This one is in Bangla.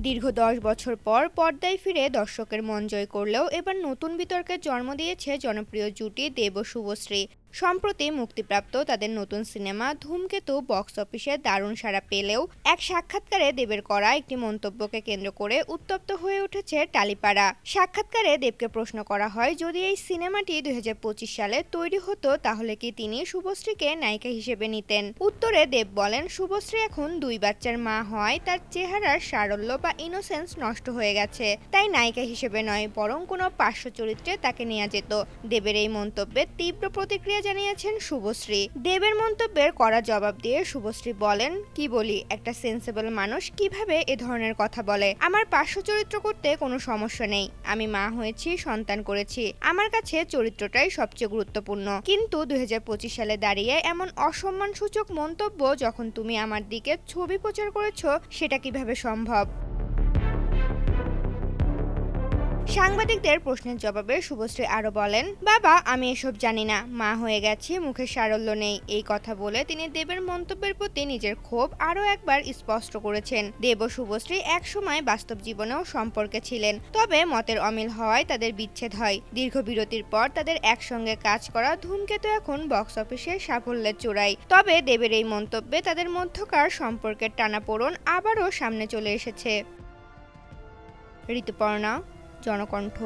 দীর্ঘ ১০ বছর পর পর্দায় ফিরে দর্শকের মন জয় করলেও এবার নতুন বিতর্কের জন্ম দিয়েছে জনপ্রিয় জুটি দেব ও শুভশ্রী। সম্প্রতি মুক্তিপ্রাপ্ত তাদের নতুন সিনেমা ধূমকেতু বক্স অফিসে দারুণ সাড়া পেলেও এক সাক্ষাৎকারে দেবের করা একটি মন্তব্যকে কেন্দ্র করে উত্তপ্ত হয়ে উঠেছে টালিপাড়া। সাক্ষাৎকারে দেবকে প্রশ্ন করা হয়, যদি এই সিনেমাটি ২০২৫ সালে তৈরি হতো তাহলে কি তিনি শুভশ্রীকে নায়িকা হিসেবে নিতেন? উত্তরে দেব বলেন, শুভশ্রী এখন ২ বাচ্চার মা হয়, তার চেহারার সারল্য বা ইনোসেন্স নষ্ট হয়ে গেছে, তাই নায়িকা হিসেবে নয় বরং কোনো পার্শ্ব চরিত্রে তাকে নেওয়া যেত। দেবের এই মন্তব্যে তীব্র প্রতিক্রিয়া জানিয়েছেন শুভশ্রী। দেবের মন্তব্যের কড়া জবাব দিয়ে শুভশ্রী বলেন, কি বলি, একটা সেন্সেবল মানুষ কিভাবে এ ধরনের কথা বলে? আমার পার্শ্ব চরিত্র করতে কোনো সমস্যা নেই, আমি মা হয়েছি, সন্তান করেছি, আমার কাছে চরিত্রটাই সবচেয়ে গুরুত্বপূর্ণ। কিন্তু ২০২৫ সালে দাঁড়িয়ে এমন অসম্মানসূচক মন্তব্য যখন তুমি আমার দিকে ছবি প্রচার করেছো, সেটা কিভাবে সম্ভব? সাংবাদিকদের প্রশ্নের জবাবে শুভশ্রী আরও বলেন, বাবা, আমি এসব জানি না, মা হয়ে গেছি, মুখের সারল্য নেই। এই কথা বলে তিনি দেবের মন্তব্যের প্রতি নিজের ক্ষোভ আরও একবার স্পষ্ট করেছেন। দেব ও শুভশ্রী একসময় বাস্তব জীবনেও সম্পর্কে ছিলেন, তবে মতের অমিল হওয়ায় তাদের বিচ্ছেদ হয়। দীর্ঘ বিরতির পর তাদের একসঙ্গে কাজ করা ধূমকেতু এখন বক্স অফিসে সাফল্যের চূড়ায়। তবে দেবের এই মন্তব্যে তাদের মধ্যকার সম্পর্কের টানাপোড়েন আবারও সামনে চলে এসেছে। ঋতুপর্ণা, জনকণ্ঠ।